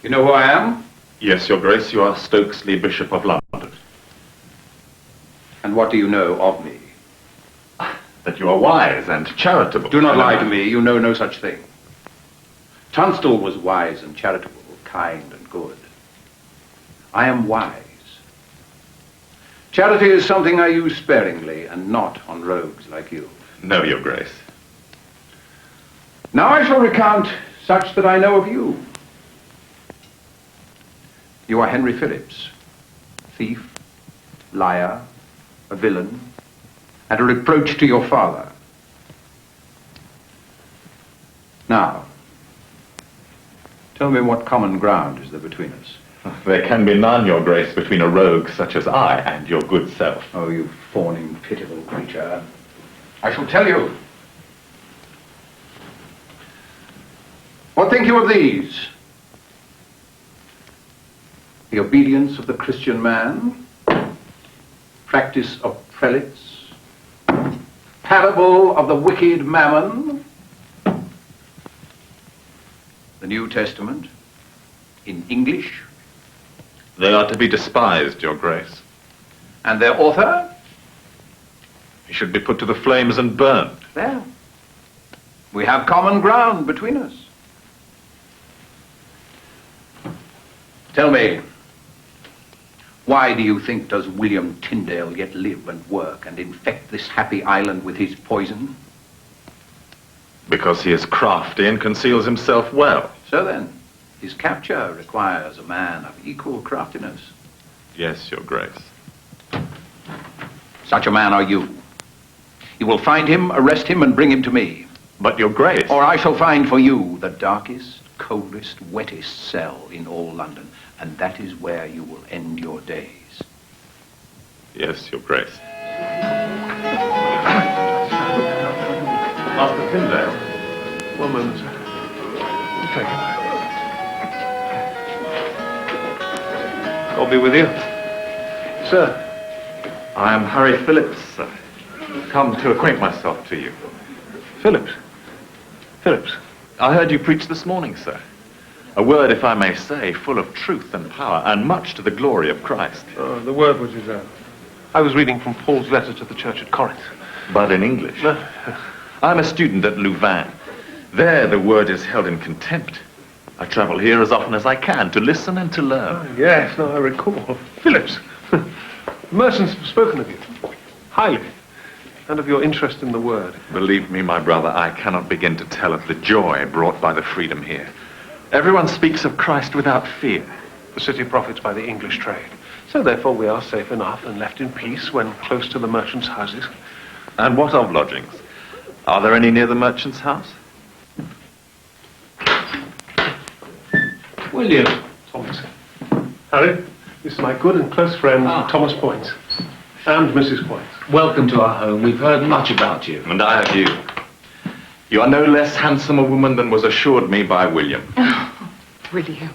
You know who I am? Yes, Your Grace, you are Stokesley, Bishop of London. And what do you know of me? That you are wise and charitable. Do not lie to me. You know no such thing. Tunstall was wise and charitable, kind and good. I am wise. Charity is something I use sparingly and not on rogues like you. No, Your Grace. Now I shall recount such that I know of you. You are Henry Phillips, thief, liar, a villain, and a reproach to your father. Now, tell me what common ground is there between us? There can be none, Your Grace, between a rogue such as I and your good self. Oh, you fawning, pitiful creature. I shall tell you. What think you of these? The obedience of the Christian man, practice of prelates, parable of the wicked mammon, the New Testament, in English. They are to be despised, Your Grace. And their author? He should be put to the flames and burned. There. We have common ground between us. Tell me, why do you think does William Tyndale yet live and work and infect this happy island with his poison? Because he is crafty and conceals himself well. So then, his capture requires a man of equal craftiness. Yes, Your Grace. Such a man are you. You will find him, arrest him, and bring him to me. But, Your Grace... Or I shall find for you the darkest, coldest, wettest cell in all London, and that is where you will end your days. Yes, Your Grace. Master Tyndale. 1 moment, sir. Thank you. God be with you. Sir. I am Harry Phillips, sir. Come to acquaint myself to you. Phillips? Phillips? I heard you preach this morning, sir. A word, if I may say, full of truth and power, and much to the glory of Christ. The word was reserved. I was reading from Paul's letter to the church at Corinth. But in English. I'm a student at Louvain. There the word is held in contempt. I travel here as often as I can to listen and to learn. Oh, yes, now I recall. Phillips, merchants have spoken of you, highly, and of your interest in the word. Believe me, my brother, I cannot begin to tell of the joy brought by the freedom here. Everyone speaks of Christ without fear. The city profits by the English trade. So therefore we are safe enough and left in peace when close to the merchants' houses. And what of lodgings? Are there any near the merchant's house? William. Thomas. Harry, this is my good and close friend, Thomas Point. And Mrs. Point. Welcome to our home. We've heard much about you. And I have you. You are no less handsome a woman than was assured me by William. Oh, William.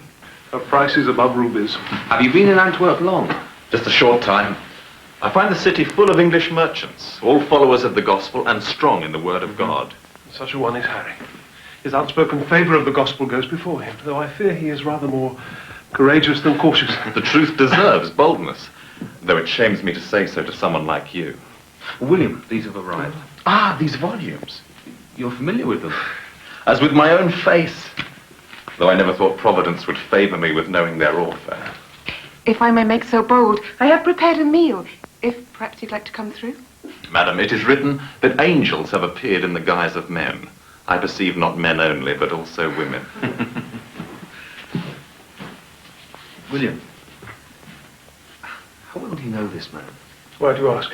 Her price is above rubies. Have you been in Antwerp long? Just a short time. I find the city full of English merchants, all followers of the gospel and strong in the word of God. Such a one is Harry. His outspoken favour of the gospel goes before him, though I fear he is rather more courageous than cautious. The truth deserves boldness, though it shames me to say so to someone like you. William, these have arrived. Ah, these volumes. You're familiar with them? As with my own face, though I never thought Providence would favour me with knowing their author. If I may make so bold, I have prepared a meal, if perhaps you'd like to come through. Madam, it is written that angels have appeared in the guise of men. I perceive not men only, but also women. William, how well do you know this man? Why do you ask?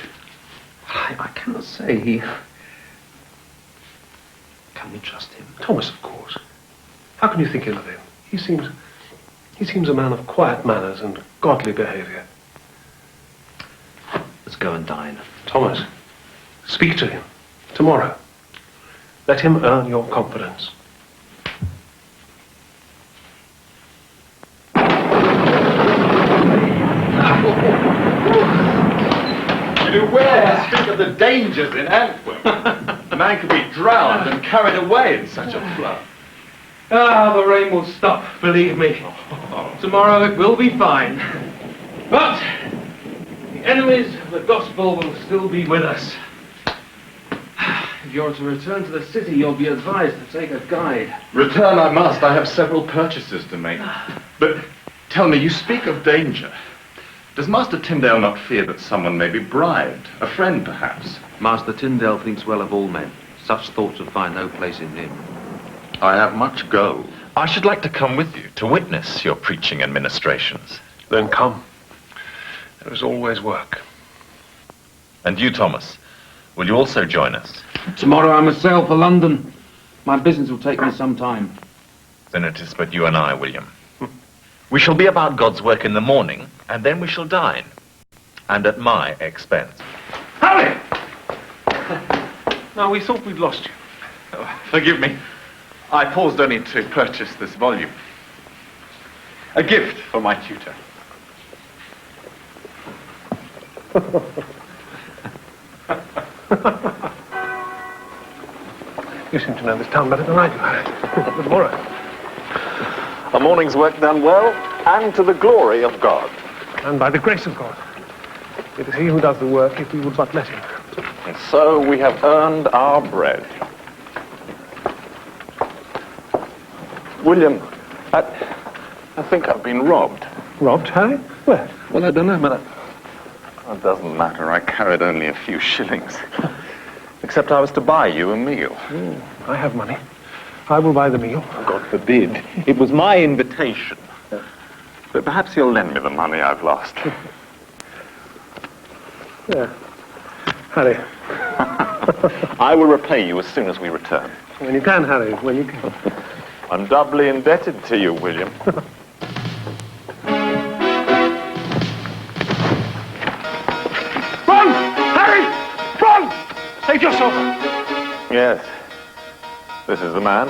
I cannot say. Can we trust him? Thomas, of course. How can you think ill of him? He seems a man of quiet manners and godly behaviour. Let's go and dine. Thomas, speak to him tomorrow. Let him earn your confidence. Beware, speak of the dangers in Antwerp. A man could be drowned and carried away in such a flood. Ah, the rain will stop, believe me. Tomorrow it will be fine. But the enemies of the gospel will still be with us. If you're to return to the city, you'll be advised to take a guide. Return I must. I have several purchases to make. But tell me, you speak of danger. Does Master Tyndale not fear that someone may be bribed? A friend, perhaps? Master Tyndale thinks well of all men. Such thoughts would find no place in him. I have much gold. I should like to come with you to witness your preaching and ministrations. Then come. There is always work. And you, Thomas, will you also join us? Tomorrow I must sail for London. My business will take me some time. Then it is but you and I, William. We shall be about God's work in the morning, and then we shall dine. And at my expense. Harry! Now, we thought we'd lost you. Oh, forgive me. I paused only to purchase this volume. A gift for my tutor. You seem to know this town better than I do, Harry. Good morrow. A morning's work done well, and to the glory of God. And by the grace of God. It is he who does the work, if we would but let him. And so we have earned our bread. William, I think I've been robbed. Robbed, Harry? Where? Well, I don't know, but It doesn't matter. I carried only a few shillings. Except I was to buy you a meal. I have money. I will buy the meal. God forbid. It was my invitation. But perhaps you'll lend me the money I've lost. Yeah. Harry. I will repay you as soon as we return. When you can, Harry, when you can. I'm doubly indebted to you, William. Run! Harry! Run! Save yourself! Yes. This is the man.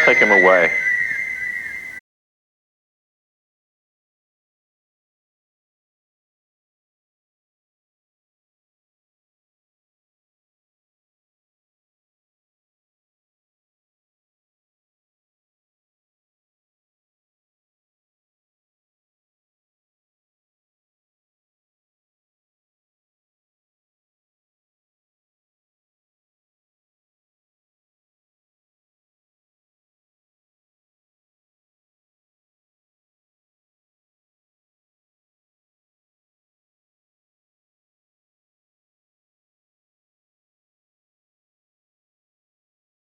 Take him away.